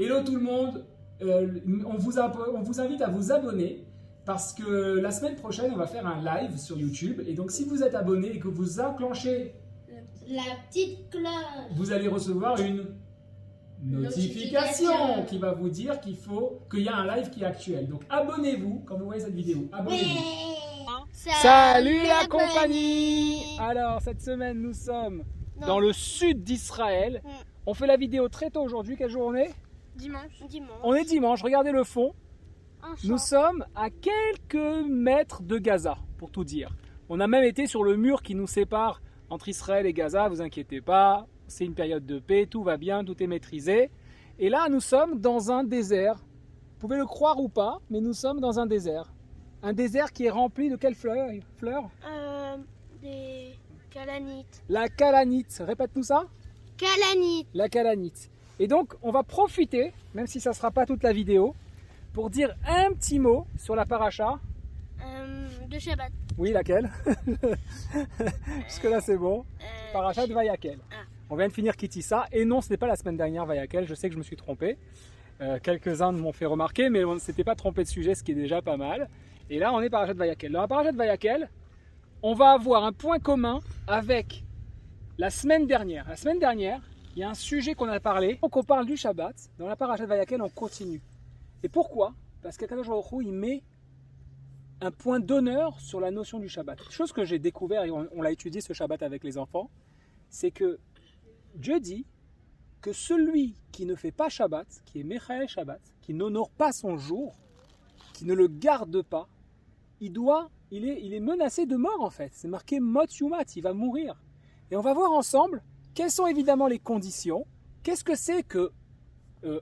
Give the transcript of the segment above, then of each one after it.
Hello tout le monde, on vous invite à vous abonner parce que la semaine prochaine on va faire un live sur YouTube et donc si vous êtes abonné et que vous enclenchez la petite cloche, vous allez recevoir une notification qui va vous dire qu'il y a un live qui est actuel. Donc abonnez-vous quand vous voyez cette vidéo, abonnez-vous. Salut la compagnie! Alors cette semaine nous sommes dans le sud d'Israël. On fait la vidéo très tôt aujourd'hui, quelle journée? Dimanche. On est dimanche, regardez le fond. Nous sommes à quelques mètres de Gaza, pour tout dire. On a même été sur le mur qui nous sépare entre Israël et Gaza, vous inquiétez pas. C'est une période de paix, tout va bien, tout est maîtrisé. Et là, nous sommes dans un désert. Vous pouvez le croire ou pas, mais nous sommes dans un désert. Un désert qui est rempli de quelles fleurs? Des calanites. La calanite. Répète-nous ça. Calanites. La calanite. Et donc, on va profiter, même si ça ne sera pas toute la vidéo, pour dire un petit mot sur la paracha. De Shabbat. Oui, laquelle? Jusque là, c'est bon. Paracha de Vayakel. On vient de finir Kitissa. Et non, ce n'est pas la semaine dernière Vayakel. Je sais que je me suis trompé. Quelques-uns m'ont fait remarquer, mais on ne s'était pas trompé de sujet, ce qui est déjà pas mal. Et là, on est Paracha de Vayakel. Dans la Paracha de Vayakel, on va avoir un point commun avec la semaine dernière. La semaine dernière, il y a un sujet qu'on a parlé. Donc on parle du Shabbat. Dans la Paracha de Vayakel, on continue. Et pourquoi? Parce qu'Akadosh Baruch Hu, il met un point d'honneur sur la notion du Shabbat. Chose que j'ai découvert, et on l'a étudié ce Shabbat avec les enfants, c'est que Dieu dit que celui qui ne fait pas Shabbat, qui est Mechael Shabbat, qui n'honore pas son jour, qui ne le garde pas, il est menacé de mort en fait. C'est marqué Mot Yumat, il va mourir. Et on va voir ensemble quelles sont évidemment les conditions. Qu'est-ce que c'est que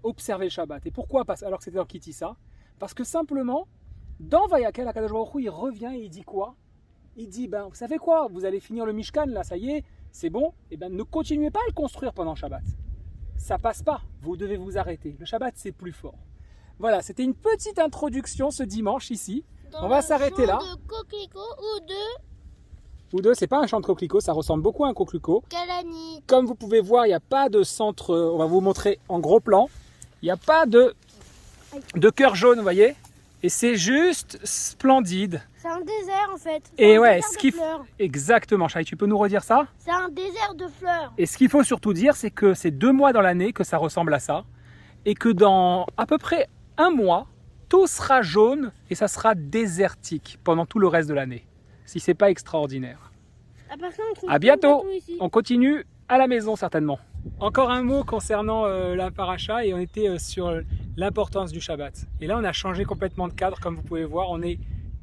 observer le Shabbat? Et pourquoi? Alors que c'était dans Kitissa? Parce que simplement, dans Vayakel, Akadosh Baruch Hu, il revient et il dit quoi? Il dit, vous savez quoi? Vous allez finir le Mishkan, là, ça y est, c'est bon. Et ne continuez pas à le construire pendant Shabbat. Ça passe pas. Vous devez vous arrêter. Le Shabbat, c'est plus fort. Voilà, c'était une petite introduction ce dimanche ici. On va s'arrêter là. De coquelicot Ou deux, c'est pas un champ de coquelicot, ça ressemble beaucoup à un coquelicot. calanites. Comme vous pouvez voir, il n'y a pas de centre, on va vous montrer en gros plan. Il n'y a pas de cœur jaune, vous voyez. Et c'est juste splendide. C'est un désert en fait. Et ouais, exactement, Chai, tu peux nous redire ça? C'est un désert de fleurs. Et ce qu'il faut surtout dire, c'est que c'est 2 mois dans l'année que ça ressemble à ça. Et que dans à peu près 1 mois, tout sera jaune et ça sera désertique pendant tout le reste de l'année. Si c'est pas extraordinaire. À bientôt. On continue à la maison certainement. Encore un mot concernant la paracha et on était sur l'importance du Shabbat. Et là on a changé complètement de cadre comme vous pouvez voir. On est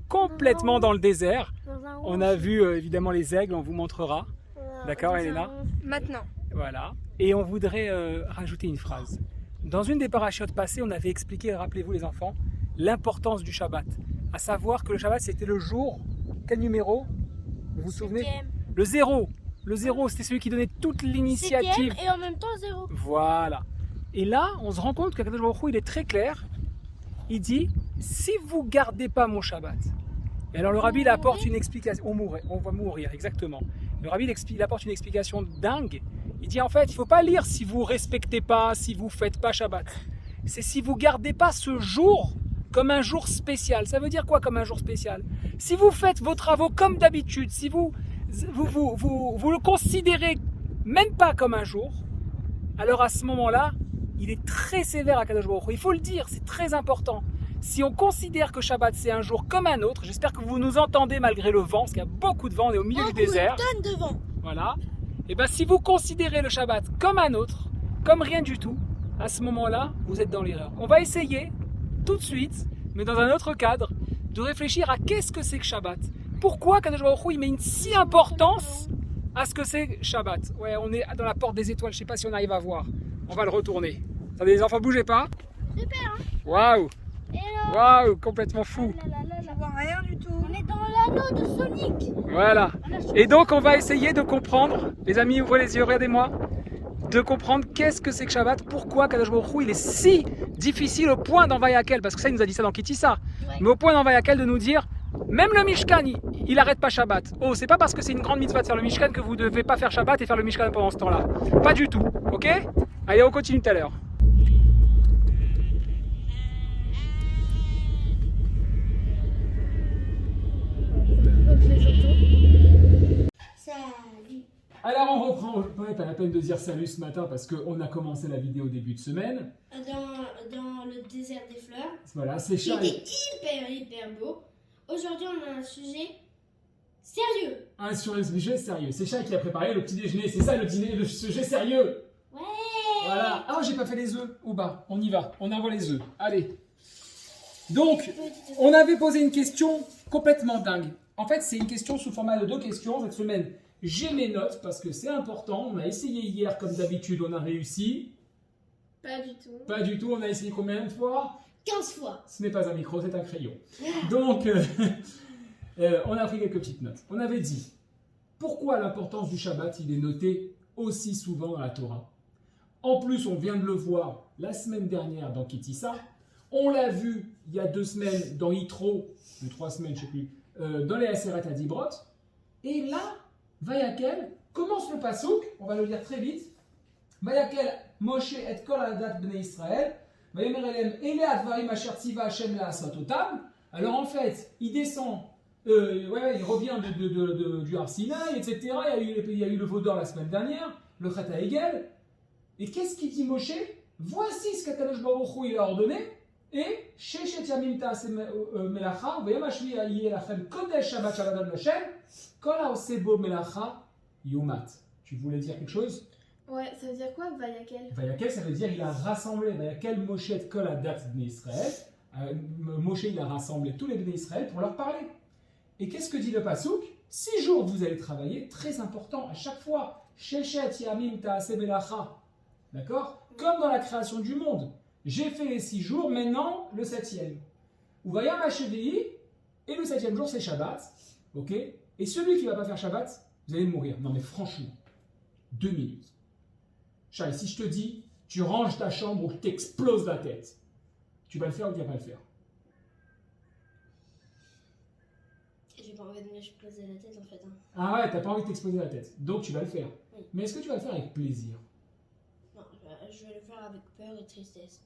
complètement dans le désert. On a vu évidemment les aigles, on vous montrera. D'accord Elena? Maintenant. Voilà. Et on voudrait rajouter une phrase. Dans une des parachutes passées, on avait expliqué, rappelez-vous les enfants, l'importance du Shabbat. À savoir que le Shabbat c'était le jour, quel numéro? Vous vous souvenez? Le 0. Le 0, c'était celui qui donnait toute l'initiative. Et en même temps 0. Voilà. Et là, on se rend compte qu'Akadosh Baruch Hu, il est très clair. Il dit, si vous ne gardez pas mon Shabbat. Et alors le rabbi, il apporte une explication. On va mourir, exactement. Le rabbi, il apporte une explication dingue. Il dit, en fait, il ne faut pas lire si vous ne respectez pas, si vous ne faites pas Shabbat. C'est si vous ne gardez pas ce jour comme un jour spécial. Ça veut dire quoi comme un jour spécial? Si vous faites vos travaux comme d'habitude, si vous le considérez même pas comme un jour, alors à ce moment-là, il est très sévère à Kadosh Baruch Hu. Il faut le dire, c'est très important. Si on considère que Shabbat c'est un jour comme un autre, j'espère que vous nous entendez malgré le vent, parce qu'il y a beaucoup de vent, on est au milieu du désert. Une tonne de vent. Voilà. Et bien si vous considérez le Shabbat comme un autre, comme rien du tout, à ce moment-là, vous êtes dans l'erreur. On va essayer tout de suite, mais dans un autre cadre, de réfléchir à qu'est-ce que c'est que Shabbat. Pourquoi Kadosh Baruch Hu, il met une si importance à ce que c'est Shabbat? Ouais, on est dans la porte des étoiles, je ne sais pas si on arrive à voir. On va le retourner. Attendez les enfants, bougez pas. Super, hein? Waouh! Waouh, complètement fou. Je vois rien du tout. On est dans l'anneau de Sonic. Voilà. Et donc on va essayer de comprendre, les amis, ouvrez les yeux, regardez-moi, de comprendre qu'est-ce que c'est que Shabbat, pourquoi Kadosh Baruch Hu, il est si difficile au point dans Vayakel, parce que ça il nous a dit ça dans Kitissa, mais au point dans Vayakel de nous dire, même le Mishkan, il arrête pas Shabbat. Oh, c'est pas parce que c'est une grande mitzvah de faire le Mishkan que vous devez pas faire Shabbat et faire le Mishkan pendant ce temps-là. Pas du tout, ok? Allez, on continue tout à l'heure. la peine de dire salut ce matin parce qu'on a commencé la vidéo début de semaine. Dans le désert des fleurs. Voilà, c'est Qui Charles. était hyper beau. Aujourd'hui, on a un sujet sérieux. Sur le sujet sérieux. C'est Charles qui a préparé le petit déjeuner. C'est ça le sujet sérieux. Ouais. Voilà. Ah, j'ai pas fait les œufs. Ou bas, on y va. On envoie les œufs. Allez. Donc, on avait posé une question complètement dingue. En fait, c'est une question sous format de 2 questions. Cette semaine, j'ai mes notes parce que c'est important. On a essayé hier, comme d'habitude, on a réussi. Pas du tout. Pas du tout. On a essayé combien de fois? 15 fois. Ce n'est pas un micro, c'est un crayon. Donc, on a pris quelques petites notes. On avait dit, pourquoi l'importance du Shabbat, il est noté aussi souvent dans la Torah? En plus, on vient de le voir la semaine dernière dans Kitissa. On l'a vu il y a 2 semaines dans Yitro, 3 semaines, je ne sais plus, dans les Aseret Adibrot. Et là, Vayakel commence le pasouk, on va le lire très vite. Vayakel Moshe et kol adat bnei Israël. Vayomer elem ele advarim asher tziva Hashem la'asot otam. Alors en fait, il descend, il revient du Har Sinaï, etc. Il y a eu le Vaudor la semaine dernière, le Chet HaEgel. Et qu'est-ce qu'il dit Moshe? Voici ce qu'Akadosh Baruch Hu il a ordonné. Et Sheshet Yamim Ta'aseh Melacha, Vayom Hashvi Yeh Lachem Kodesh Shabbat Shabbat Ad Lashem, Kol HaOseh Bo Melacha Yomat. Tu voulais dire quelque chose? Ouais, ça veut dire quoi, Vayakel? Vayakel, ça veut dire il a rassemblé. Vayakel Moshe et Kol Adat Bnei Israël. Moshe, il a rassemblé tous les Bnei Israël pour leur parler. Et qu'est-ce que dit le Passouk? 6 jours vous allez travailler, très important à chaque fois. Sheshet Yamim Ta'aseh Melacha. D'accord? Comme dans la création du monde. J'ai fait les 6 jours, maintenant le 7e. Ou Vayam HaShevi'i, et le 7e jour c'est Shabbat. Ok? Et celui qui ne va pas faire Shabbat, vous allez mourir. Non mais franchement, 2 minutes. Charles, si je te dis, tu ranges ta chambre ou je t'explose la tête, tu vas le faire ou tu ne vas pas le faire? J'ai pas envie de m'exploser la tête en fait. Ah ouais, t'as pas envie de t'exploser la tête. Donc tu vas le faire. Oui. Mais est-ce que tu vas le faire avec plaisir? Non, je vais le faire avec peur et tristesse.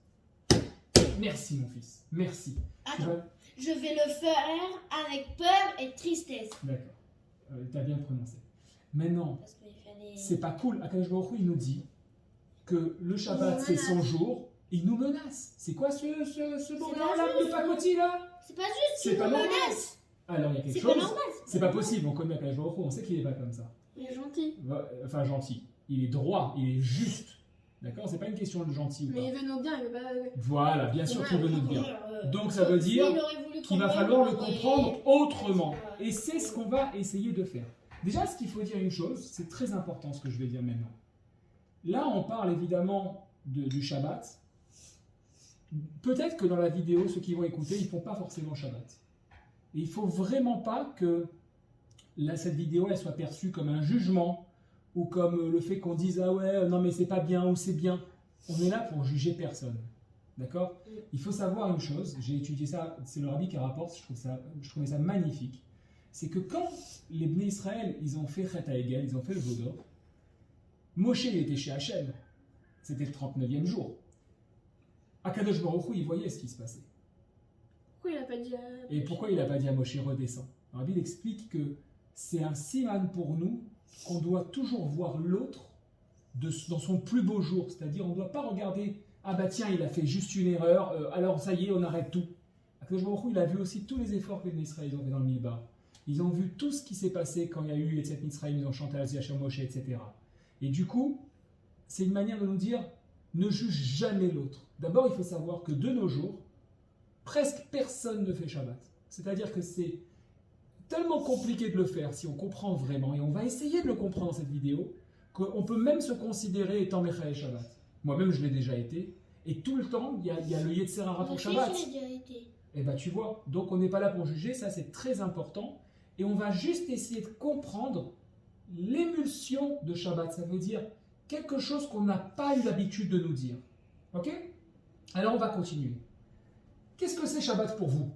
Merci mon fils, merci. Attends, je vais le faire avec peur et tristesse. D'accord, t'as bien prononcé. Maintenant, Parce qu'il fallait... c'est pas cool. Akadosh Baruch Hu, il nous dit que le Shabbat c'est son jour. Il nous menace. C'est quoi ce bon là, le pacotille là? C'est pas juste, C'est tu pas me normal. menaces. Alors il y a quelque C'est chose. pas normal. C'est pas possible. On connaît Akadosh Baruch Hu, on sait qu'il est pas comme ça. Il est gentil. Enfin gentil. Il est droit, il est juste. D'accord? C'est pas une question de gentil ou pas. Mais il veut nous bien, il veut pas. Voilà, bien sûr qu'il veut nous bien. Donc ça veut dire S'il aurait voulu qu'il va comprendre, falloir le mais- comprendre autrement. Et c'est ce qu'on va essayer de faire. Déjà, ce qu'il faut dire une chose, c'est très important ce que je vais dire maintenant. Là, on parle évidemment du Shabbat. Peut-être que dans la vidéo, ceux qui vont écouter, ils ne font pas forcément Shabbat. Et il ne faut vraiment pas que cette vidéo elle soit perçue comme un jugement ou comme le fait qu'on dise « Ah ouais, non mais c'est pas bien » ou « C'est bien ». On est là pour juger personne. D'accord? Il faut savoir une chose, j'ai étudié ça, c'est le rabbi qui rapporte, je trouvais ça magnifique. C'est que quand les Bnei Israël, ils ont fait Chet HaEgel, ils ont fait le Vaudor, Moshe il était chez Hachem, c'était le 39e jour. Akadosh Baruch Hu, il voyait ce qui se passait. Pourquoi il a pas dit Et pourquoi il n'a pas dit à Moshe redescend? Le rabbi il explique que c'est un siman pour nous qu'on doit toujours voir l'autre dans son plus beau jour. C'est-à-dire on ne doit pas regarder « Ah bah tiens, il a fait juste une erreur, alors ça y est, on arrête tout ». Akadosh Baruch Hu, il a vu aussi tous les efforts que les Israéliens ont fait dans le Midbar. Ils ont vu tout ce qui s'est passé quand il y a eu Etzet Mitzrayim, ils ont chanté Hashem Moshe, etc. Et du coup, c'est une manière de nous dire ne juge jamais l'autre. D'abord, il faut savoir que de nos jours, presque personne ne fait Shabbat. C'est-à-dire que c'est tellement compliqué de le faire si on comprend vraiment, et on va essayer de le comprendre dans cette vidéo, qu'on peut même se considérer étant Mechael Shabbat. Moi-même, je l'ai déjà été, et tout le temps, il y a le Yetzer Hara pour Shabbat. Et bien tu vois, donc on n'est pas là pour juger, ça c'est très important, et on va juste essayer de comprendre l'émulsion de Shabbat, ça veut dire quelque chose qu'on n'a pas eu l'habitude de nous dire. Ok? Alors on va continuer. Qu'est-ce que c'est Shabbat pour vous?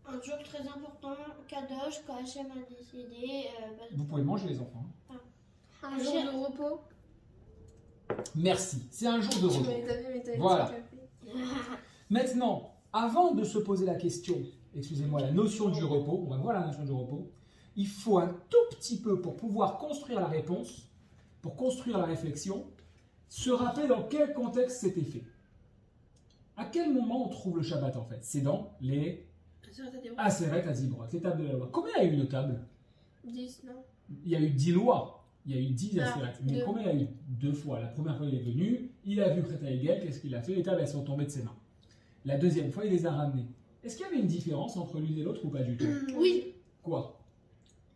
Un jour très important, Kadosh, quand Hachem a décidé... Vous pouvez manger les enfants. Un jour de repos. Merci, c'est un jour de repos. Mais t'avais Voilà. dit café. Maintenant, avant de se poser la question, excusez-moi, la notion du repos, on va voir la notion du repos, il faut un tout petit peu pour pouvoir construire la réponse, pour construire la réflexion, se rappeler dans quel contexte c'était fait. À quel moment on trouve le Shabbat en fait? C'est dans les Aseret Hazibroth, les tables de la loi. Combien il y a eu de tables? 10, non? Il y a eu 10 lois, il y a eu 10 Ah, Aseret. Mais deux. combien il y a eu? 2 fois. La première fois il est venu, il a vu Chet Haegel, qu'est-ce qu'il a fait? Les tables elles sont tombées de ses mains. La deuxième fois il les a ramenées. Est-ce qu'il y avait une différence entre l'une et l'autre ou pas du tout? Oui, Quoi?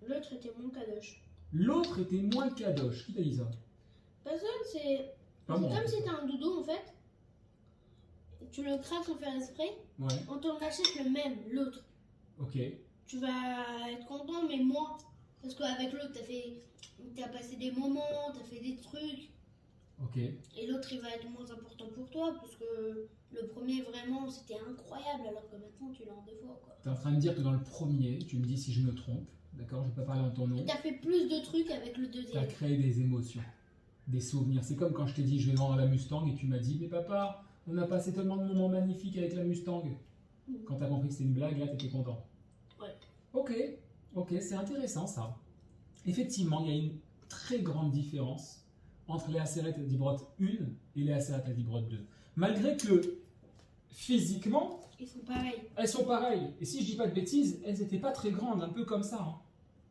l'autre était mon kadosh. L'autre était moins kadosh. Qui t'a dit ça? Personne, c'est Pas c'est moi. comme si t'as un doudou en fait. Tu le craques sans faire exprès. Ouais, On t'en achète le même, l'autre. ok. Tu vas être content, mais moins. Parce qu'avec l'autre, t'as passé des moments, t'as fait des trucs. Ok. Et l'autre, il va être moins important pour toi. Parce que le premier, vraiment, c'était incroyable. Alors que maintenant, tu l'as en 2 fois. Quoi. Tu es en train de dire que dans le premier, tu me dis si je me trompe, d'accord? Je ne vais pas parler en ton nom. T'as fait plus de trucs avec le Tu as deuxième. créé des émotions, des souvenirs. C'est comme quand je t'ai dit je vais vendre la Mustang et tu m'as dit mais papa, on a passé tellement de moments magnifiques avec la Mustang. Quand tu as compris que c'était une blague, là, tu étais content. Ouais. Ok, c'est intéressant ça. Effectivement, il y a une très grande différence entre les Aseret Dibrot 1 et les Aseret Dibrot 2. Malgré que physiquement, Ils sont pareils. elles sont pareilles. Et si je dis pas de bêtises, elles n'étaient pas très grandes, un peu comme ça. Hein,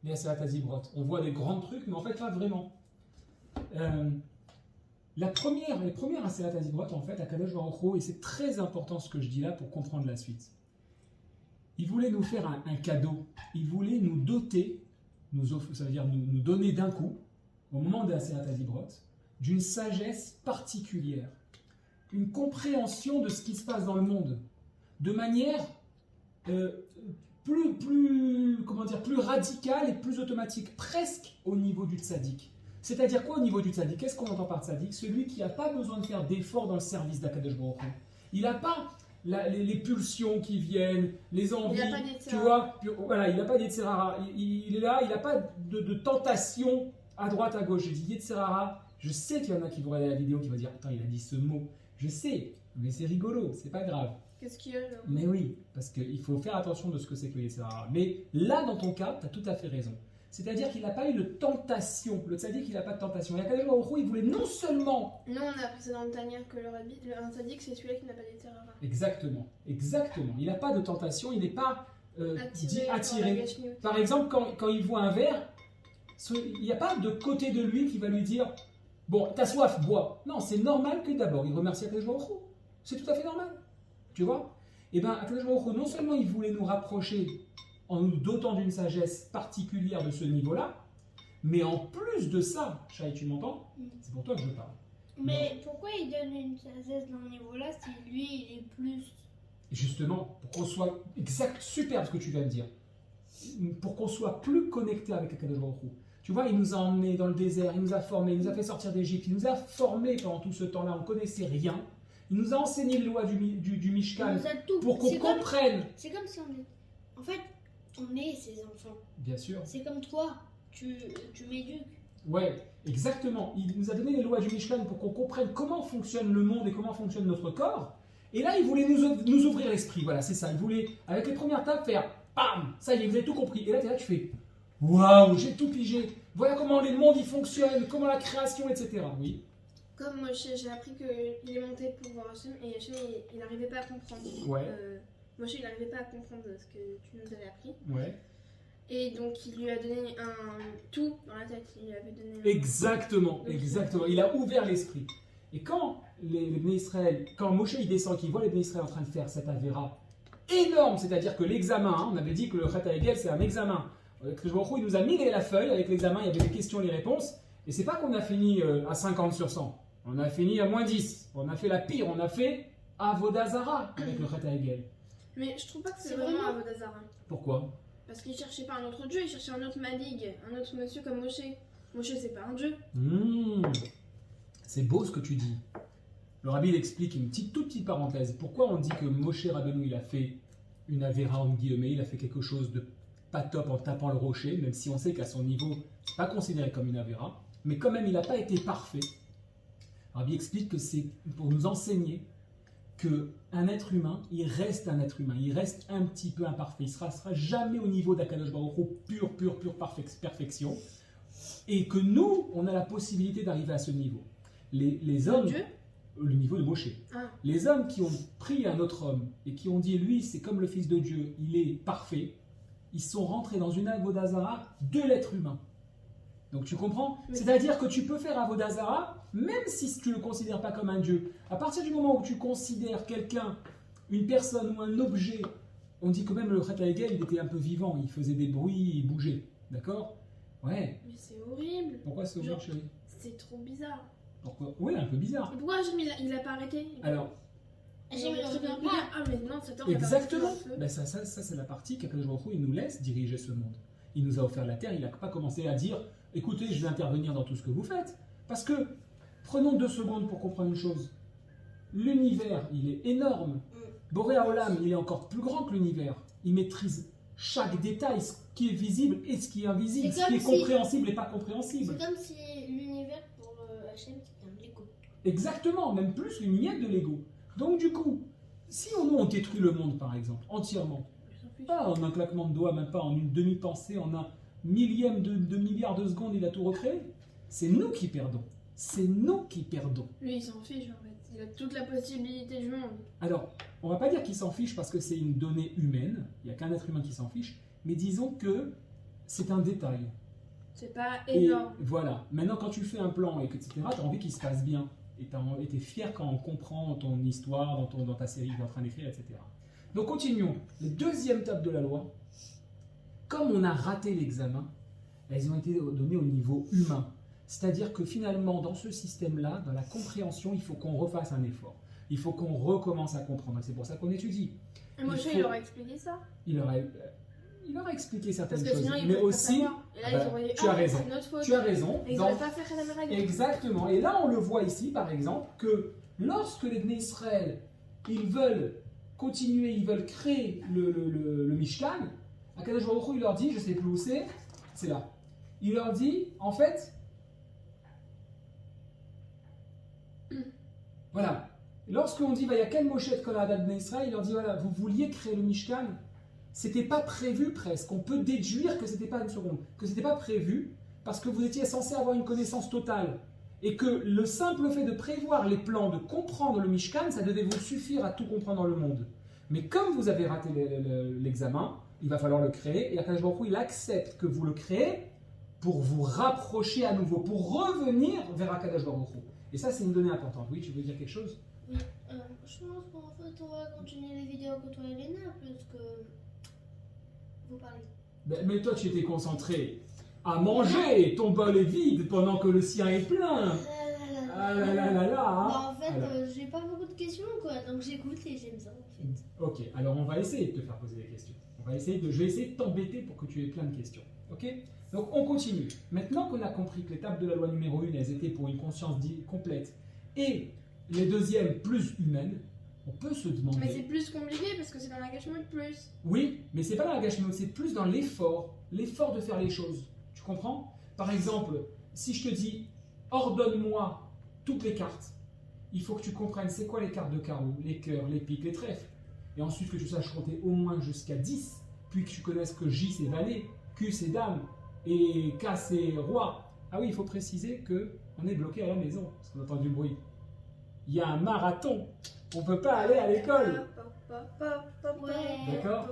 les Aseret Dibrot. On voit des grands trucs, mais en fait pas vraiment. Les premières Aseret Dibrot, en fait, à Kadosh Baruch Hu, et c'est très important ce que je dis là pour comprendre la suite. Il voulait nous faire un cadeau. Il voulait nous doter, ça veut dire nous donner d'un coup, au moment de la Aseret Dibrot, d'une sagesse particulière, une compréhension de ce qui se passe dans le monde, de manière plus radicale et plus automatique, presque au niveau du tzaddik. C'est-à-dire quoi au niveau du tzaddik? Qu'est-ce qu'on entend par tzaddik? Celui qui n'a pas besoin de faire d'efforts dans le service d'Akadosh Baruch Hu. Il n'a pas les pulsions qui viennent, les envies, Il n'a pas d'Yetzirara. tu vois, voilà, il n'a pas d'Yetzirara. Il est là, il n'a pas de tentation à droite, à gauche. Je dis Yetzirara, je sais qu'il y en a qui vont regarder la vidéo qui vont dire attends, il a dit ce mot. Je sais, mais c'est rigolo, c'est pas grave. Qu'est-ce qu'il y a là? Mais oui, parce qu'il faut faire attention de ce que c'est que le Yetzirara. Mais là, dans ton cas, tu as tout à fait raison. C'est-à-dire qu'il n'a pas eu de tentation. Le tzaddik, il n'a pas de tentation. Et Akadosh Baruch Hu, il voulait non seulement... Nous, on a appris ça dans le Tanya que un tzaddik, c'est celui-là qui n'a pas d'Yetzirara. Exactement. Il n'a pas de tentation, il n'est pas attiré. Gashmiut. Par exemple, quand il voit un verre, il n'y a pas de côté de lui qui va lui dire « Bon, t'as soif, bois ». Non, c'est normal que d'abord, il remercie Akadosh Baruch Hu. C'est tout à fait normal. Tu vois? Et bien, Akadosh Baruch Hu, non seulement il voulait nous rapprocher en nous dotant d'une sagesse particulière de ce niveau-là, mais en plus de ça, Chai, tu m'entends? C'est pour toi que je parle. Mais pourquoi il donne une sagesse dans ce niveau-là si lui, il est plus... Justement, pour qu'on soit super ce que tu viens de dire, pour qu'on soit plus connecté avec Akadosh Baruch Hu. Tu vois, il nous a emmenés dans le désert, il nous a formés, il nous a fait sortir d'Égypte, il nous a formés pendant tout ce temps-là, on ne connaissait rien. Il nous a enseigné les lois du Mishkan Il nous a tout. pour qu'on C'est comme- comprenne. C'est comme si on est... En fait, on est ses enfants. Bien sûr. C'est comme toi, tu m'éduques. Ouais, exactement. Il nous a donné les lois du Mishkan pour qu'on comprenne comment fonctionne le monde et comment fonctionne notre corps. Et là, il voulait nous ouvrir l'esprit. Voilà, c'est ça. Il voulait, avec les premières tables, faire bam, ça y est, vous avez tout compris. Et là, tu fais waouh, j'ai tout pigé. Voilà comment les mondes ils fonctionnent, comment la création, etc. Oui. Comme Moshe, j'ai appris qu'il est monté pour voir Hachem et Hachem, il n'arrivait pas à comprendre. Ouais. Moshe, il n'arrivait pas à comprendre ce que tu nous avais appris. Ouais. Et donc, il lui a donné un tout dans la tête. Il lui avait donné Exactement. Il a ouvert l'esprit. Et quand les Bnei Israël, quand Moshe il descend, qu'il voit les Bnei Israël en train de faire cette avéra énorme, c'est-à-dire que l'examen, hein, on avait dit que le Chet Haegel c'est un examen. Il nous a mis la feuille avec l'examen, il y avait les questions et les réponses. Et c'est pas qu'on a fini à 50 sur 100. On a fini à moins 10. On a fait la pire, on a fait Avodazara avec le Chet Haegel. Mais je trouve pas que c'est C'est vraiment vraiment- Avodazara. Pourquoi? Parce qu'il cherchait pas un autre dieu, il cherchait un autre Madig, un autre monsieur comme Moshe. Moshe, c'est pas un dieu. C'est beau ce que tu dis. Le Rabbi il explique une toute petite parenthèse. Pourquoi on dit que Moshe Rabbeinu il a fait une avéra en guillemets, il a fait quelque chose de pas top en tapant le rocher, même si on sait qu'à son niveau, c'est pas considéré comme une avéra, mais quand même il n'a pas été parfait. Le Rabbi explique que c'est pour nous enseigner qu'un être humain, il reste un être humain, il reste un petit peu imparfait, il ne sera jamais au niveau d'Akadosh Baruch Hu, pure perfection. Et que nous, on a la possibilité d'arriver à ce niveau. Les hommes, Dieu. le niveau de Moshe. Ah. Les hommes qui ont pris un autre homme et qui ont dit, lui, c'est comme le Fils de Dieu, il est parfait, ils sont rentrés dans une Avodazara de l'être humain. Donc tu comprends? Mais C'est-à-dire que tu peux faire Avodazara, même si tu ne le considères pas comme un Dieu. À partir du moment où tu considères quelqu'un, une personne ou un objet, on dit que même le Chet Haegel, il était un peu vivant, il faisait des bruits, il bougeait. D'accord? Ouais. Mais c'est horrible. Pourquoi c'est horrible, Genre- chérie? C'est trop bizarre. Pourquoi? Oui, un peu bizarre. Et pourquoi Hachem, il a pas arrêté? Alors, Hachem, il aurait très bien aurait pu pas. dire, ah mais non, Satan, on va exactement. pas arrêter le feu. Ben ça c'est la partie qu'Akadosh Baruch Hu, il nous laisse diriger ce monde. Il nous a offert la terre, il n'a pas commencé à dire écoutez, je vais intervenir dans tout ce que vous faites. Parce que, prenons 2 secondes pour comprendre une chose. L'univers, il est énorme. Boré Haolam, il est encore plus grand que l'univers. Il maîtrise chaque détail, ce qui est visible et ce qui est invisible, C'est ce qui est comme si- compréhensible et pas compréhensible. C'est comme si l'univers pour Hachem c'était un Lego. Exactement, même plus qu'une miette de Lego. Donc du coup, si on détruit le monde par exemple, entièrement, Ils s'en fichent. pas en un claquement de doigts, même pas en une demi-pensée, en un millième de milliard de secondes, il a tout recréé. C'est nous qui perdons. C'est nous qui perdons. Lui, il s'en fiche en fait. Il a toute la possibilité du monde. Alors, on va pas dire qu'il s'en fiche parce que c'est une donnée humaine, il n'y a qu'un être humain qui s'en fiche, mais disons que c'est un détail. C'est pas Et énorme. voilà, maintenant quand tu fais un plan, et que, etc., tu as envie qu'il se passe bien. Et tu es fier quand on comprend ton histoire, dans ta série que tu es en train d'écrire, etc. Donc continuons. La deuxième table de la loi, comme on a raté l'examen, elles ont été données au niveau humain. C'est-à-dire que finalement, dans ce système-là, dans la compréhension, il faut qu'on refasse un effort. Il faut qu'on recommence à comprendre. Et c'est pour ça qu'on étudie. Et moi, il je faut- il aurait expliqué ça. Il aurait expliqué certaines Parce que choses. sinon, il Mais peut pas aussi, savoir. Et là, ah ils bah, auraient dit, tu as ah, raison. c'est notre faute. tu as raison. Et ils Dans- n'auraient pas fait Khadam Rag. Exactement. Et là, on le voit ici, par exemple, que lorsque les Bnei Israël, ils veulent continuer, ils veulent créer le Mishkan, Akadosh Baruch Hu, il leur dit, je ne sais plus où c'est là. Il leur dit, en fait, voilà. Lorsqu'on dit, Vayakel Moshe Kol Hadad Bnei Israël, il leur dit, voilà, vous vouliez créer le Mishkan, c'était pas prévu presque. On peut déduire que c'était pas une seconde, que c'était pas prévu parce que vous étiez censé avoir une connaissance totale et que le simple fait de prévoir les plans, de comprendre le Mishkan, ça devait vous suffire à tout comprendre dans le monde. Mais comme vous avez raté l'examen, il va falloir le créer et Akadosh Baruch Hu, il accepte que vous le créez pour vous rapprocher à nouveau, pour revenir vers Akadosh Baruch Hu. Et ça, c'est une donnée importante. Oui, tu veux dire quelque chose? Oui, je pense qu'en fait, on va continuer les vidéos que toi, Elena, plus que vous parlez. Mais toi, tu étais concentré à manger, ton bol est vide pendant que le sien est plein. Ah là là là là. Bah, en fait, Alors. j'ai pas beaucoup de questions, quoi, donc j'écoute et j'aime ça, en fait. Ok, alors on va essayer de te faire poser des questions. Je vais essayer de t'embêter pour que tu aies plein de questions. Ok? Donc on continue. Maintenant qu'on a compris que les tables de la loi numéro 1, elles étaient pour une conscience complète et les deuxièmes plus humaines, on peut se demander... Mais c'est plus compliqué parce que c'est dans l'engagement de plus. Oui, mais c'est pas dans l'engagement, c'est plus dans l'effort de faire les choses. Tu comprends? Par exemple, si je te dis ordonne-moi toutes les cartes, il faut que tu comprennes c'est quoi les cartes de carreau, les cœurs, les piques, les trèfles. Et ensuite que tu saches compter au moins jusqu'à 10, puis que tu connaisses que J c'est valet, Q c'est dame et K c'est roi. Ah oui, il faut préciser que on est bloqué à la maison parce qu'on entend du bruit. Il y a un marathon, on peut pas aller à l'école. Ouais. D'accord.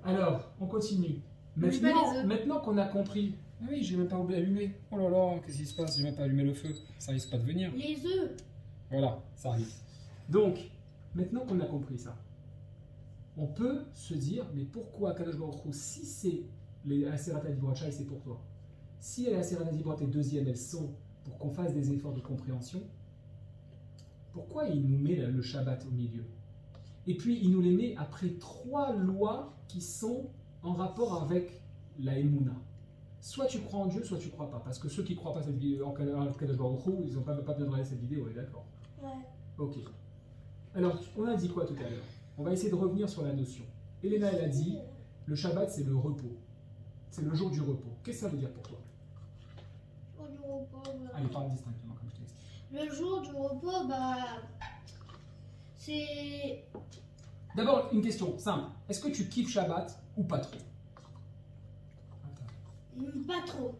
Alors, on continue. N'oublie pas les œufs. Maintenant qu'on a compris. Ah oui, j'ai même pas oublié d'allumer. Oh là là, qu'est-ce qui se passe? J'ai même pas allumé le feu. Ça risque pas de venir. Les œufs. Voilà, ça arrive. Donc, maintenant qu'on a compris ça, on peut se dire, mais pourquoi Kadosh Baruch Hu, si c'est les Aseret Adibrat Shai, c'est pour toi. Si les Aseret Adibrat et deuxième, elles sont pour qu'on fasse des efforts de compréhension, pourquoi il nous met le Shabbat au milieu? Et puis il nous les met après 3 lois qui sont en rapport avec la Emouna. Soit tu crois en Dieu, soit tu ne crois pas. Parce que ceux qui ne croient pas cette vidéo, en Kadosh Baruch Hu, ils n'ont pas besoin de regarder cette vidéo, on est d'accord? Ouais. Ok. Alors, on a dit quoi tout à l'heure? On va essayer de revenir sur la notion. Elena, elle a dit, le Shabbat, c'est le repos. C'est le jour du repos. Qu'est-ce que ça veut dire pour toi? Jour du repos, bah, Allez, parle distinctement, comme je t'ai expliqué. le jour du repos, bah. C'est. D'abord, une question simple. Est-ce que tu kiffes Shabbat ou pas trop? Attends. Pas trop.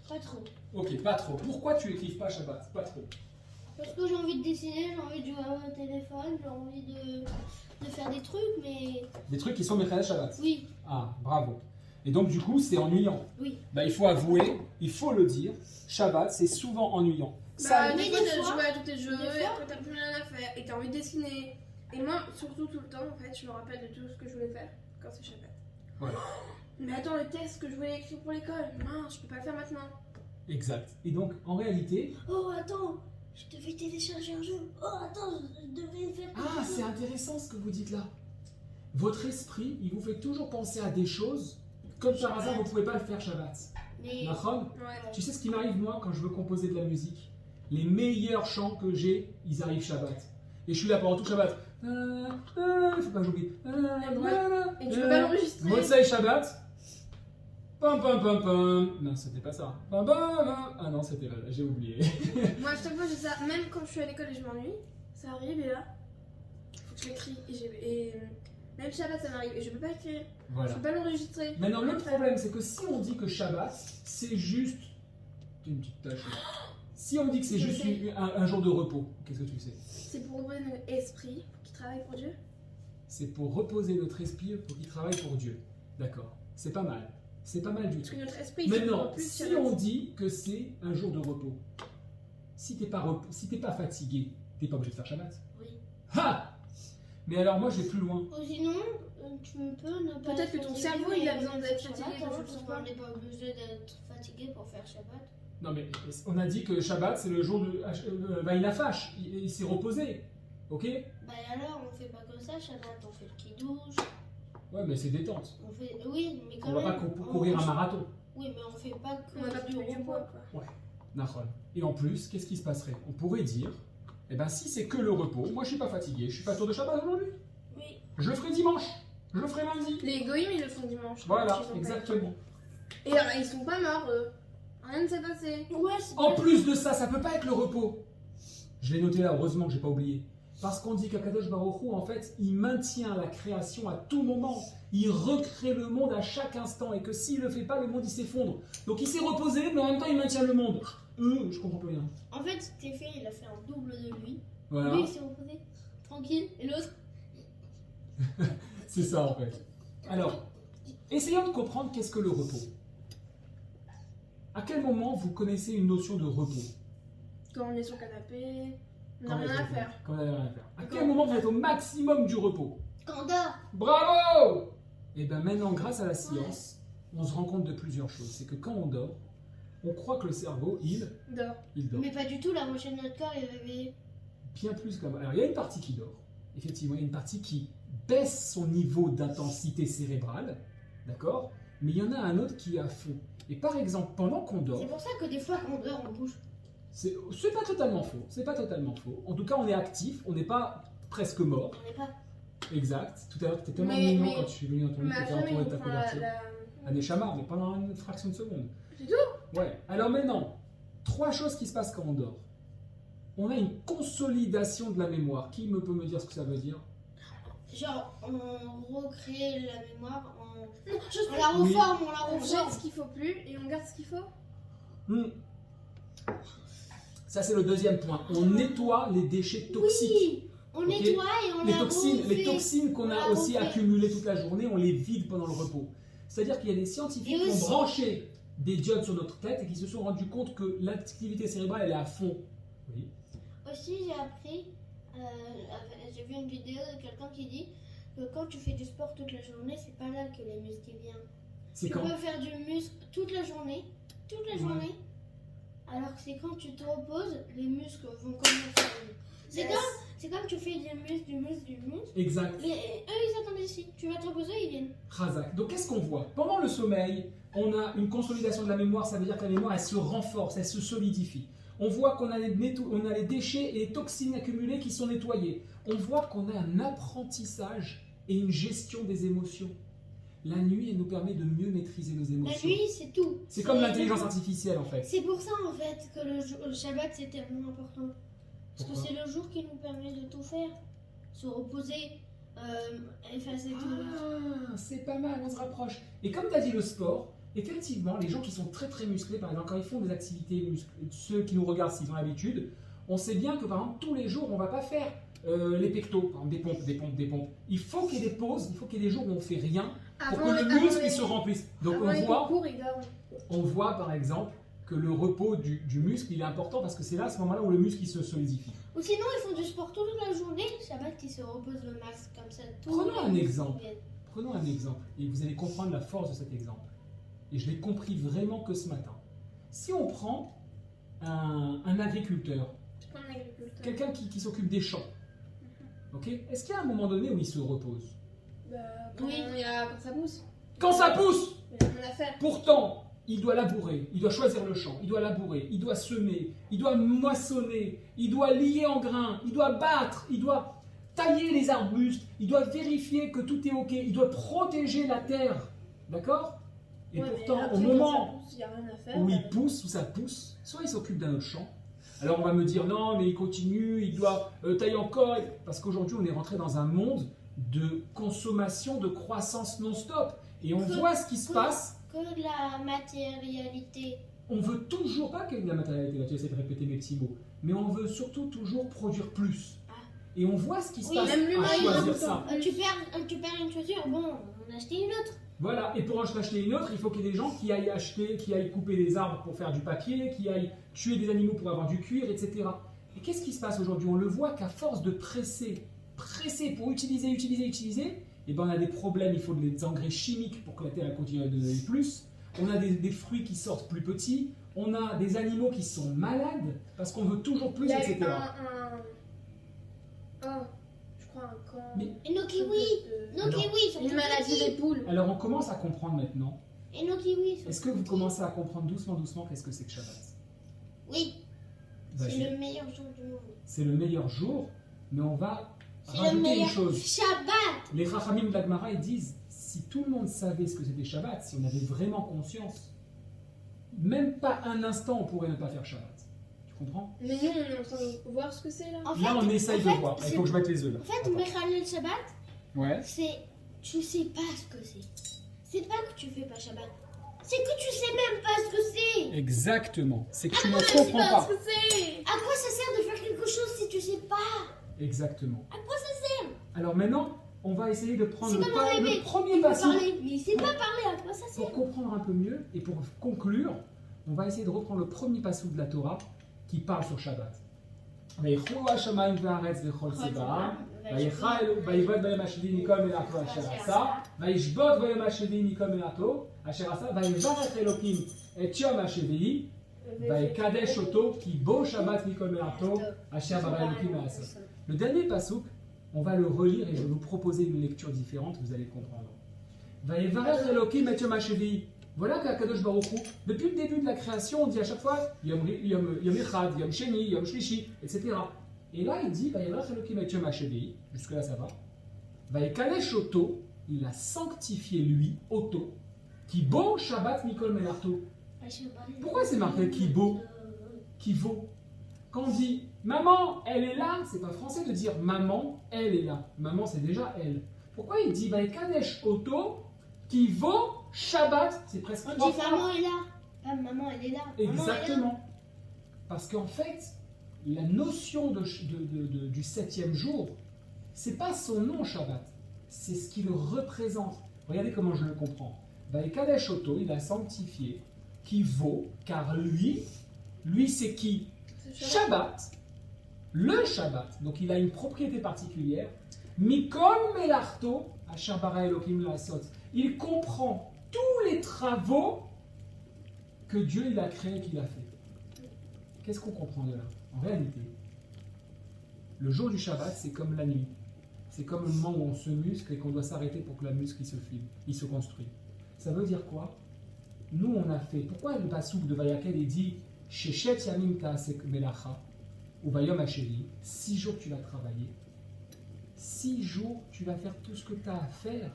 Pas trop. Ok, pas trop. Pourquoi tu écrives pas Shabbat? Pas trop. Parce que j'ai envie de dessiner, j'ai envie de jouer au téléphone, j'ai envie de faire des trucs, mais Des trucs qui sont Mechadeh Shabbat. oui, Ah, bravo. Et donc, du coup, c'est ennuyant. oui. Bah, il faut avouer, il faut le dire, Shabbat, c'est souvent ennuyant. Bah, mais des fois, des t'as fois- joué à tous tes jeux, des et fois- après, t'as plus rien à faire, et t'as envie de dessiner. Et moi, surtout tout le temps, en fait, je me rappelle de tout ce que je voulais faire quand c'est Shabbat. Voilà. Mais attends, le texte que je voulais écrire pour l'école, mince, je peux pas le faire maintenant. Exact. Et donc, en réalité, Oh, attends, je devais télécharger un jeu. Oh, attends, je devais faire. ah, c'est intéressant ce que vous dites là. Votre esprit, il vous fait toujours penser à des choses, comme par hasard, vous ne pouvez pas le faire Shabbat. Mais. Nahon, Ouais. tu sais ce qui m'arrive moi quand je veux composer de la musique? Les meilleurs chants que j'ai, ils arrivent Shabbat. Et je suis là pendant tout Shabbat. Il faut pas que j'oublie. Et tu peux pas l'enregistrer. Motsai Shabbat. Pam pam pam pam. Non, c'était pas ça. Pam pam pam. Ah non, c'était là, j'ai oublié. Moi, à chaque fois, j'ai ça, même quand je suis à l'école et je m'ennuie, ça arrive et là, faut que je l'écris. Et même Shabbat, ça m'arrive et je peux pas écrire. Je Voilà. peux pas l'enregistrer. Maintenant, le problème, c'est que si on dit que Shabbat, c'est juste une petite tâche. Si on dit que c'est Je juste sais. un jour de repos, qu'est-ce que tu sais? C'est pour ouvrir notre esprit, pour qu'il travaille pour Dieu. C'est pour reposer notre esprit pour qu'il travaille pour Dieu. D'accord. C'est pas mal. C'est pas mal du Parce tout. que notre esprit, il se Maintenant, prend plus si Shabbat. on dit que c'est un jour de repos, si t'es pas fatigué, t'es pas obligé de faire Shabbat. Oui. Ha! Mais alors moi, je vais plus loin. Ou sinon, tu peux ne pas. Peut-être être que ton fatigué, cerveau, il a mais besoin d'être faire fatigué, Shabbat, que tu le parce sens pas. qu'on n'est pas obligé d'être fatigué pour faire Shabbat. Non mais on a dit que Shabbat, c'est le jour de Vaïnafash. Il s'est reposé. Ok? Bah alors, on fait pas que ça, Shabbat, on fait le kidouche. Ouais, mais c'est détente. On fait. Oui, mais quand On va même. pas courir un marathon. Oui, mais on fait pas que On va pas du tuer du repos. bois, quoi. Nahon. Et en plus, qu'est-ce qui se passerait? On pourrait dire, eh ben si c'est que le repos, moi je suis pas fatigué, je suis pas tour de Shabbat aujourd'hui. Oui. Je le ferai dimanche. Je le ferai lundi. Les goïms, ils le font dimanche. Voilà, Ils ont pas exactement. été. Et alors, ils sont pas morts, eux. Rien ne s'est passé. Ouais, c'est En plus de ça, ça peut pas être le repos. Je l'ai noté là, heureusement que j'ai pas oublié. Parce qu'on dit qu'Akadosh Baruch Hu, en fait, il maintient la création à tout moment. Il recrée le monde à chaque instant. Et que s'il le fait pas, le monde il s'effondre. Donc il s'est reposé, mais en même temps il maintient le monde. Je comprends plus rien. En fait, Stéphane, il a fait un double de lui. Voilà, Lui, il s'est reposé tranquille. Et l'autre, c'est ça en fait. Alors, essayons de comprendre qu'est-ce que le repos. À quel moment vous connaissez une notion de repos? Quand on est sur le canapé, on Quand n'a vous rien à êtes- faire. Quand vous n'avez rien à faire. À quel moment vous êtes au maximum du repos? quand on dort. Bravo! Et bien maintenant, grâce à la science, on se rend compte de plusieurs choses. C'est que quand on dort, on croit que le cerveau, il Dors. dort. Mais pas du tout, la moitié de notre corps est réveillée. Bien plus comme... Alors, il y a une partie qui dort. Effectivement, il y a une partie qui baisse son niveau d'intensité cérébrale. D'accord? Mais il y en a un autre qui est à fond. Et par exemple, pendant qu'on dort, C'est pour ça que des fois, quand on dort, on bouge. c'est pas totalement faux. C'est pas totalement faux. En tout cas, on est actif. On n'est pas presque mort. On n'est pas. Exact. Tout à l'heure, tu étais tellement Mais- mignon mais- quand je suis venu dans ton On lit, m'a tu étais jamais entouré de ta compris couverture. la... Un échamard, mais pendant une fraction de seconde. C'est tout? Ouais. Alors maintenant, trois choses qui se passent quand on dort. On a une consolidation de la mémoire. Qui peut me dire ce que ça veut dire? Genre, on recrée la mémoire, on la Oui. reforme, on la On jette reforme. ce qu'il faut plus et on garde ce qu'il faut. Hmm. Ça, c'est le deuxième point. On nettoie les déchets toxiques. Oui, on Ok. nettoie et on Les la toxines, refait. les toxines qu'on On a la aussi refait. accumulées toute la journée, on les vide pendant le repos. C'est-à-dire qu'il y a des scientifiques Et qui ont aussi- branché des diodes sur notre tête et qui se sont rendus compte que l'activité cérébrale, elle est à fond. Oui. Aussi, j'ai appris, j'ai vu une vidéo de quelqu'un qui dit que quand tu fais du sport toute la journée, c'est pas là que les muscles ils viennent. C'est Tu quand? peux faire du muscle toute la journée, Ouais. alors que c'est quand tu te reposes, les muscles vont commencer à venir. C'est comme tu fais du muscle. Exact. Eux, ils attendent ici. Tu vas te reposer, ils viennent. Razak. Donc qu'est-ce qu'on voit? Pendant le sommeil, on a une consolidation de la mémoire, ça veut dire que la mémoire, elle se renforce, elle se solidifie. On voit qu'on a les déchets et les toxines accumulées qui sont nettoyées. On voit qu'on a un apprentissage et une gestion des émotions. La nuit, elle nous permet de mieux maîtriser nos La émotions. nuit, c'est tout. C'est comme l'intelligence artificielle en fait. C'est pour ça en fait que le Shabbat c'est tellement important. Parce que Pourquoi? c'est le jour qui nous permet de tout faire. Se reposer, effacer tout. Ah, c'est pas mal, on se rapproche. Et comme tu as dit le sport, effectivement, les gens qui sont très très musclés, par exemple, quand ils font des activités ceux qui nous regardent s'ils ont l'habitude, on sait bien que par exemple, tous les jours, on ne va pas faire les pectos, par exemple, des pompes, des pompes, des pompes. Il faut qu'il y ait des pauses, il faut qu'il y ait des jours où on ne fait rien pour que le muscle il se remplisse. Donc on voit par exemple que le repos du muscle il est important parce que c'est là à ce moment-là où le muscle il se solidifie. Ou sinon ils font du sport toute la journée, Shabbat ils se reposent le max comme ça. Prenons un exemple. Prenons un exemple et vous allez comprendre la force de cet exemple. Et je l'ai compris vraiment que ce matin. Si on prend un agriculteur, quelqu'un qui s'occupe des champs, okay, est-ce qu'il y a un moment donné où il se repose? Quand ça pousse. Quand ça pousse! Il y a rien à faire. Pourtant, il doit labourer, il doit choisir le champ, il doit labourer, il doit semer, il doit moissonner, il doit lier en grains, il doit battre, il doit tailler les arbustes, il doit vérifier que tout est ok, il doit protéger la terre. D'accord? Et pourtant, après, au moment où il pousse, pousse, où ça pousse, soit il s'occupe d'un autre champ. Alors on va me dire non, mais il continue, il doit tailler encore. Parce qu'aujourd'hui, on est rentré dans un monde de consommation, de croissance non-stop. Et on voit ce qui se passe. Que de la matérialité. On veut toujours pas qu'il y ait de la matérialité, là tu essaies de répéter mes petits mots, mais on veut surtout toujours produire plus. Et on voit ce qui se passe même l'humain, à choisir ça. Tu perds une chaussure, bon, on a acheté une autre. Voilà, et pour en acheter une autre, il faut qu'il y ait des gens qui aillent acheter, qui aillent couper des arbres pour faire du papier, qui aillent tuer des animaux pour avoir du cuir, etc. Et qu'est-ce qui se passe aujourd'hui? On le voit qu'à force de presser pour utiliser, et ben on a des problèmes, il faut des engrais chimiques pour que la terre elle continue à donner plus. On a des fruits qui sortent plus petits, on a des animaux qui sont malades parce qu'on veut toujours plus, etc. Je crois un camp. Et nos kiwis, sont une tout maladie petits. des poules. Alors on commence à comprendre maintenant. Et nos kiwis sont Est-ce que tout vous petits. commencez à comprendre doucement qu'est-ce que c'est que Shabbat? Oui, Vas-y. c'est le meilleur jour du monde. C'est le meilleur jour, mais on va C'est le rajouter une meilleur chose. Shabbat. Les Chachamim de la Gemara, ils disent, si tout le monde savait ce que c'était Shabbat, si on avait vraiment conscience, même pas un instant on pourrait ne pas faire Shabbat. Tu comprends? Mais nous, on est en train de voir ce que c'est là. Là, on essaye de voir. Il faut que je mette les œufs là. En fait, Attends. Mechalel Shabbat, Ouais. c'est tu sais pas ce que c'est. C'est pas que tu fais pas Shabbat. C'est que tu sais même pas ce que c'est. Exactement. C'est que tu ne Je sais comprends pas pas. ce que c'est. À quoi ça sert de faire quelque chose si tu sais pas? Exactement. À quoi ça sert? Alors maintenant, on va essayer de prendre C'est le, comme un bébé. le premier Il peut passage. parler, mais il sait pas parler. À quoi ça sert? Pour comprendre un peu mieux et pour conclure, on va essayer de reprendre le premier passage de la Torah qui parle sur Shabbat. ויחו השמיים והארץ וכל צבאם, ויבעט בהם השביעי מכל מלאכתו אשר עשה, וישבות ביום השביעי מכל מלאכתו אשר עשה, ויברך אלוקים את יום השביעי, ויקדש אותו, כי בו שבת מכל מלאכתו אשר ברא אלוקים לעשות. Le dernier pasuk, on va le relire et je vais vous proposer une lecture différente, vous allez comprendre. ויברך אלוקים את יום השביעי. Voilà qu'Akadosh Baruch Hu, depuis le début de la création, on dit à chaque fois Yom Echad, Yom Sheni, Yom Shlishi, etc. Et là, il dit Vayelach Elokim et Yom HaShevi, jusque-là ça va. Vayekalesh Oto, il a sanctifié lui, Oto, qui bon Shabbat Mikol Melarto. Pourquoi c'est marqué qui beau, qui vaut? Quand on dit maman, elle est là, c'est pas français de dire maman, elle est là. Maman, c'est déjà elle. Pourquoi il dit Vayekalesh Oto, qui vaut Shabbat, c'est presque On trois dit fois. maman est là. Ah, maman elle est là. Maman est là. Exactement. Parce qu'en fait, la notion du septième jour, c'est pas son nom Shabbat, c'est ce qui le représente. Regardez comment je le comprends. Vaïkadesh Oto, il a sanctifié, qui vaut, car lui c'est qui? Shabbat, le Shabbat. Donc il a une propriété particulière. Mikol Melarto, Asher bara Elokim la'asot. Il comprend tous les travaux que Dieu il a créés, qu'il a fait. Qu'est-ce qu'on comprend de là? En réalité, le jour du Shabbat, c'est comme la nuit. C'est comme le moment où on se muscle et qu'on doit s'arrêter pour que la muscle il se filme, il se construit. Ça veut dire quoi? Nous, on a fait. Pourquoi le passouk de Vayakel il dit Shechet yamim ta'asek melacha ou Vayom hasheli, 6 jours tu vas travailler, 6 jours tu vas faire tout ce que tu as à faire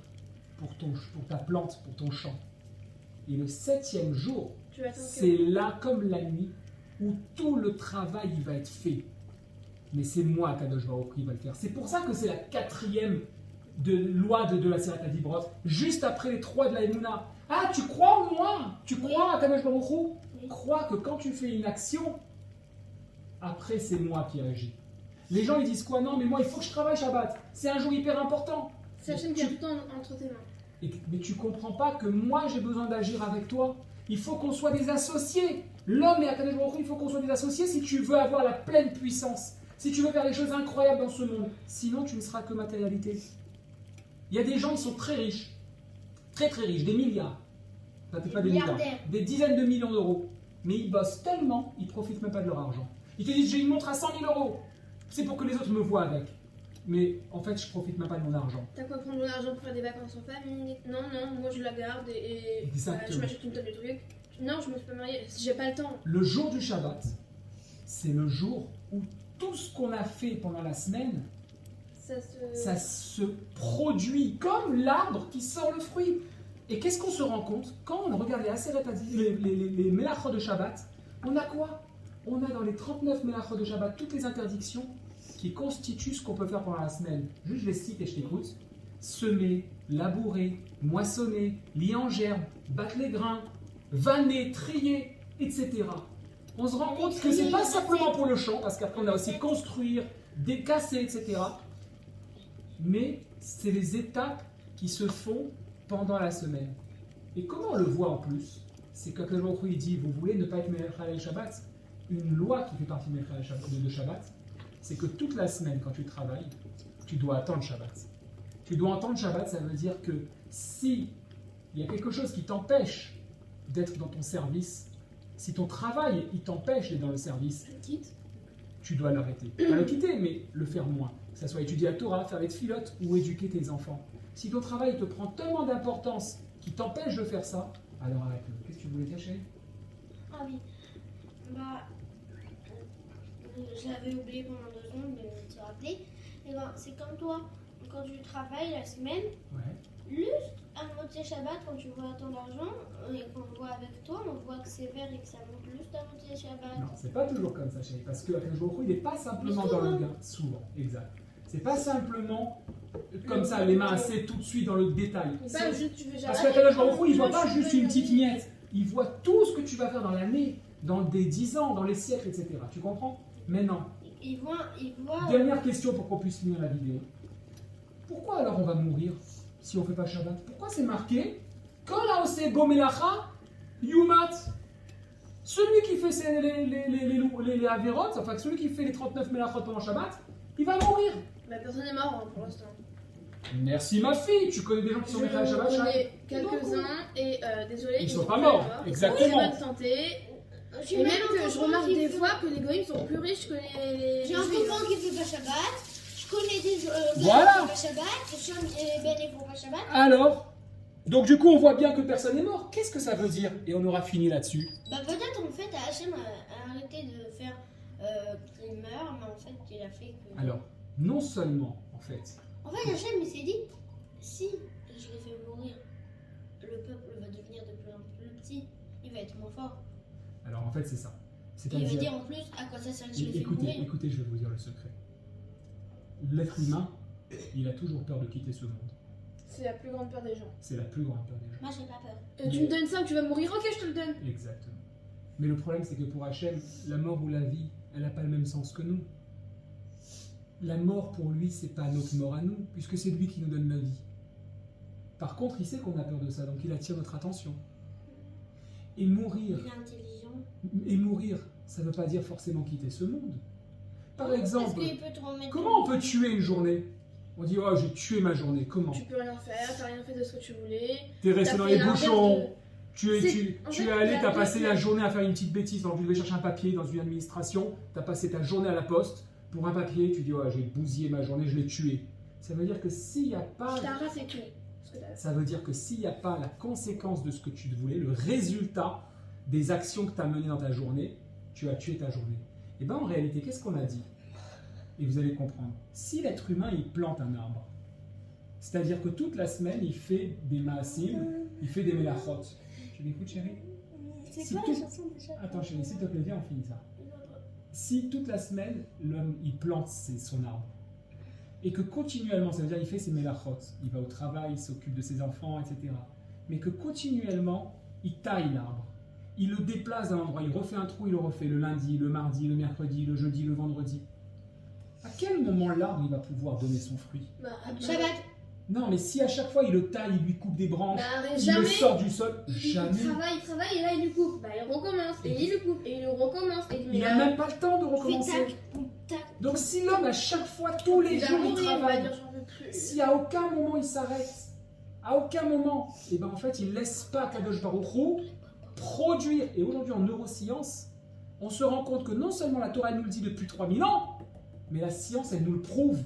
pour ta plante, pour ton champ. Et le 7e jour, c'est là comme la nuit où tout le travail il va être fait. Mais c'est moi, Kadosh Baruch Hu, qui va le faire. C'est pour ça que c'est la 4e loi de la Sirata Dibrot, juste après les 3 de la Emouna. Ah, tu crois en moi? Tu Oui. crois à Kadosh Baruch Hu? Oui. Crois que quand tu fais une action, après c'est moi qui agis. Les gens ils disent quoi? Non, mais moi il faut que je travaille Shabbat. C'est un jour hyper important. C'est Hachem qui a tout le temps entre tes mains. Mais tu comprends pas que moi j'ai besoin d'agir avec toi. Il faut qu'on soit des associés. L'homme et Akadosh Baruch Hu, il faut qu'on soit des associés si tu veux avoir la pleine puissance. Si tu veux faire des choses incroyables dans ce monde. Sinon tu ne seras que matérialité. Il y a des gens, ils sont très riches. Très très riches, des milliards. Enfin, peut-être pas des milliards. Milliardaires. Des dizaines de millions d'euros. Mais ils bossent tellement, ils profitent même pas de leur argent. Ils te disent j'ai une montre à 100 000 euros. C'est pour que les autres me voient avec. Mais en fait, je profite même pas de mon argent. T'as quoi prendre mon argent pour faire des vacances en famille? Non, non, moi je la garde et Exactement. voilà, je m'achète une tonne de trucs. Non, je me suis pas mariée, j'ai pas le temps. Le jour du Shabbat, c'est le jour où tout ce qu'on a fait pendant la semaine, ça se produit comme l'arbre qui sort le fruit. Et qu'est-ce qu'on se rend compte? Quand on regarde les Aseret les Melachot de Shabbat, on a quoi? On a dans les 39 Melachot de Shabbat toutes les interdictions qui constituent ce qu'on peut faire pendant la semaine. Juste je les cite et je t'écoute. Semer, labourer, moissonner, lier en gerbe, battre les grains, vanner, trier, etc. On se rend compte que c'est pas simplement pour le champ, parce qu'après on a aussi construire, décasser, etc. Mais c'est les étapes qui se font pendant la semaine. Et comment on le voit en plus? C'est que le jour où il dit, vous voulez ne pas être Melech Shabbat, une loi qui fait partie de Shabbat, c'est que toute la semaine, quand tu travailles, tu dois attendre Shabbat. Tu dois attendre Shabbat, ça veut dire que si il y a quelque chose qui t'empêche d'être dans ton service, si ton travail il t'empêche d'être dans le service, tu dois l'arrêter. Pas le quitter, mais le faire moins. Que ce soit étudier la Torah, faire les tfilotes ou éduquer tes enfants. Si ton travail te prend tellement d'importance qui t'empêche de faire ça, alors arrête-le. Qu'est-ce que tu voulais dire, chérie? Ah oui. Bah, je l'avais oublié pendant 2 secondes, mais je me suis rappelé. Et ben, c'est comme toi, quand tu travailles la semaine, Ouais. juste à moitié Shabbat, quand tu vois ton argent, et qu'on voit avec toi, on voit que c'est vert et que ça monte juste à moitié Shabbat. Non, c'est pas toujours comme ça, chérie, parce que Akadosh Baruch Hu, il n'est pas simplement Mais dans le souvent. gain. Souvent, exact. C'est pas simplement comme ça, les mains assez tout de suite dans le détail. Pas C'est- juste tu fais Parce Shabbat. qu'Akadosh Baruch Hu, il voit Moi, pas je juste fais une petite la vie. miette. Il voit tout ce que tu vas faire dans l'année, dans des 10 ans, dans les siècles, etc. Tu comprends? Mais non. Ils voient. Dernière question pour qu'on puisse finir la vidéo. Pourquoi alors on va mourir si on ne fait pas Shabbat? Pourquoi c'est marqué Kol haoseh bo melacha yumat? Celui qui fait les avérotes, enfin celui qui fait les 39 melachot pendant Shabbat, il va mourir. Bah, personne n'est mort hein, pour l'instant. Merci ma fille, tu connais des gens qui sont méchants à Shabbat? J'en Shabbat ai quelques-uns et désolé, Ils sont sont pas morts, Ils exactement. sont en bonne santé. Et même que je remarque des fois que les goïms sont plus riches que les. J'ai un copain qui fait pas Shabbat. Je connais des gars Voilà. qui font pas Shabbat. Cham et Ben ils font pas Shabbat. Alors, donc du coup on voit bien que personne n'est mort. Qu'est-ce que ça veut dire? Et on aura fini là-dessus. Bah peut-être en fait Hachem a arrêté de faire qu'il meurt, mais en fait il a fait que. Alors, non seulement en fait, En fait Hachem il s'est dit si je les fais mourir, le peuple va devenir de plus en plus petit, il va être moins fort. alors en fait c'est ça. Et il va C'est-à-dire, dire en plus à quoi ça sert que je les fais écoutez, mourir. écoutez, je vais vous dire le secret. L'être humain, il a toujours peur de quitter ce monde. C'est la plus grande peur des gens. C'est la plus grande peur des gens. Moi j'ai pas peur. Tu me donnes ça ou tu vas mourir? Ok, je te le donne. Exactement. Mais le problème, c'est que pour Hachem, la mort ou la vie, elle n'a pas le même sens que nous. La mort, pour lui, c'est pas notre mort à nous, puisque c'est lui qui nous donne la vie. Par contre, il sait qu'on a peur de ça, donc il attire notre attention. Et mourir, Il est intelligent. ça ne veut pas dire forcément quitter ce monde. Par Parce exemple, qu'il peut te remettre. comment on peut tuer une journée? On dit, oh, j'ai tué ma journée. Comment? Tu peux rien faire, t'as rien fait de ce que tu voulais. T'es resté T'as dans fait les l'inverse bouchons. de- Tu es En allé, fait, tu as la passé vie, la c'est- journée à faire une petite bêtise. Alors, tu devais chercher un papier dans une administration. Tu as passé ta journée à la poste pour un papier. Tu dis, ouais, j'ai bousillé ma journée, je l'ai tué. Ça veut dire que s'il n'y a pas. T'as raté tout. Ce que t'as fait. Ça veut dire que s'il n'y a pas la conséquence de ce que tu voulais, le résultat des actions que tu as menées dans ta journée, tu as tué ta journée. Et bien en réalité, qu'est-ce qu'on a dit? Et vous allez comprendre. Si l'être humain, il plante un arbre, c'est-à-dire que toute la semaine, il fait des maasim, il fait des mélachot. Tu m'écoutes, chérie? C'est Si quoi tout- la chanson déjà? Attends, chérie, s'il te plaît, viens, on finit ça. Si toute la semaine, l'homme, il plante son arbre, et que continuellement, ça veut dire il fait ses mélachot, il va au travail, il s'occupe de ses enfants, etc. mais que continuellement, il taille l'arbre. Il le déplace d'un endroit, il refait un trou, il le refait le lundi, le mardi, le mercredi, le jeudi, le vendredi. À quel moment l'arbre il va pouvoir donner son fruit? Bah, Shabbat. Non, mais si à chaque fois il le taille, il lui coupe des branches, Bah, il jamais. le sort du sol, Il jamais. travaille et là il lui coupe. Bah, il recommence et il lui coupe et il recommence. Et Il n'a même pas le temps de recommencer. Tac, tac. Donc si l'homme à chaque fois, tous les jours, il travaille, plus. si à aucun moment il s'arrête, à aucun moment, et ben en fait il laisse pas Kadosh Baruch Hu produire. Et aujourd'hui en neurosciences, on se rend compte que non seulement la Torah nous le dit depuis 3000 ans, mais la science elle nous le prouve.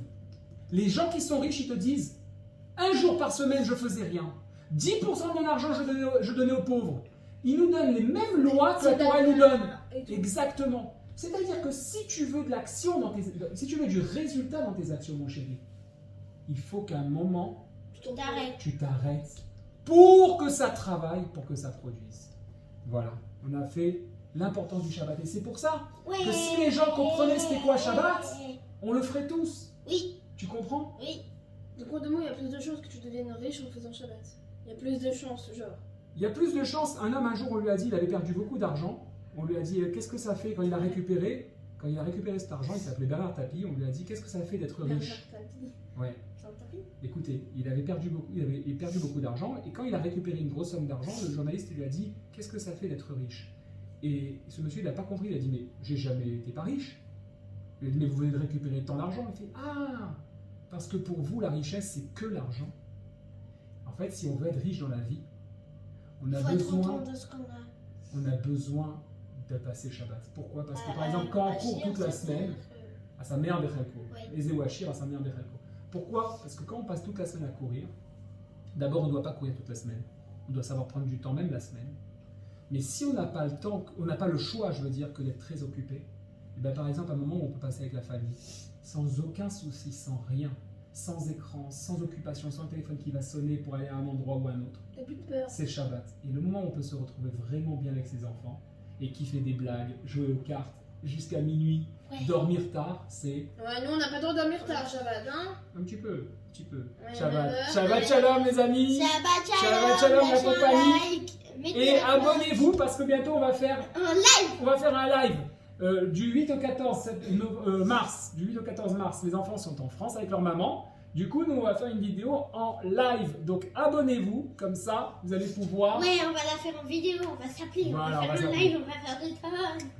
Les gens qui sont riches, ils te disent, un jour par semaine je faisais rien, 10% de mon argent je donnais aux pauvres. Ils nous donnent les mêmes lois que la Torah nous donne. Exactement. C'est-à-dire que si tu veux de l'action si tu veux du résultat dans tes actions, mon chéri, il faut qu'à un moment, T'arrêtes. tu t'arrêtes pour que ça travaille, pour que ça produise. Voilà, on a fait l'importance du Shabbat. Et c'est pour ça que si les gens comprenaient c'était quoi Shabbat, on le ferait tous. Oui, Tu comprends? oui. Donc, pour de mots, il y a plus de chances que tu deviennes riche en faisant Shabbat. Il y a plus de chances, genre. Il y a plus de chances. Un homme, un jour, on lui a dit, il avait perdu beaucoup d'argent. On lui a dit, qu'est-ce que ça fait quand il a récupéré cet argent? Il s'appelait Bernard Tapie. On lui a dit, qu'est-ce que ça fait d'être riche? Ouais. Écoutez, il avait perdu beaucoup d'argent. Et quand il a récupéré une grosse somme d'argent, le journaliste lui a dit, qu'est-ce que ça fait d'être riche? Et ce monsieur, il n'a pas compris. Il a dit, mais j'ai jamais été pas riche. Il a dit, mais vous venez de récupérer tant d'argent. Il fait, ah, parce que pour vous, la richesse, c'est que l'argent. En fait, si on veut être riche dans la vie, on a Faut être besoin... content de ce qu'on a. On a besoin de passer Shabbat. Pourquoi? Parce que par exemple, quand on court toute la semaine, à sa mère Bechelko, Oui. les Zéwachir à sa mère Bechelko. Pourquoi? Parce que quand on passe toute la semaine à courir, d'abord on ne doit pas courir toute la semaine. On doit savoir prendre du temps, même la semaine. Mais si on n'a pas le temps, on n'a pas le choix, je veux dire, que d'être très occupé, et bien par exemple, à un moment où on peut passer avec la famille, sans aucun souci, sans rien, sans écran, sans occupation, sans le téléphone qui va sonner pour aller à un endroit ou à un autre, T'as plus de peur. c'est Shabbat. Et le moment où on peut se retrouver vraiment bien avec ses enfants et qui fait des blagues, jouer aux cartes jusqu'à minuit, Ouais. dormir tard, c'est Ouais, nous on n'a pas le droit de dormir tard, Shabbat, hein. un petit peu. Ouais, Shabbat. ouais. Shabbat shalom les amis. Shabbat Shalom, la lâchez un compagnie. like. Mettez Et un abonnez-vous parce que bientôt on va faire Un live. un live du 8 au 14 mars. Du 8 au 14 mars, les enfants sont en France avec leur maman. Du coup, nous on va faire une vidéo en live. Donc abonnez-vous, comme ça vous allez pouvoir. Ouais, on va la faire en vidéo, on va s'appeler, Voilà, on on va va faire un s'appeler. live, on va faire des tonnes.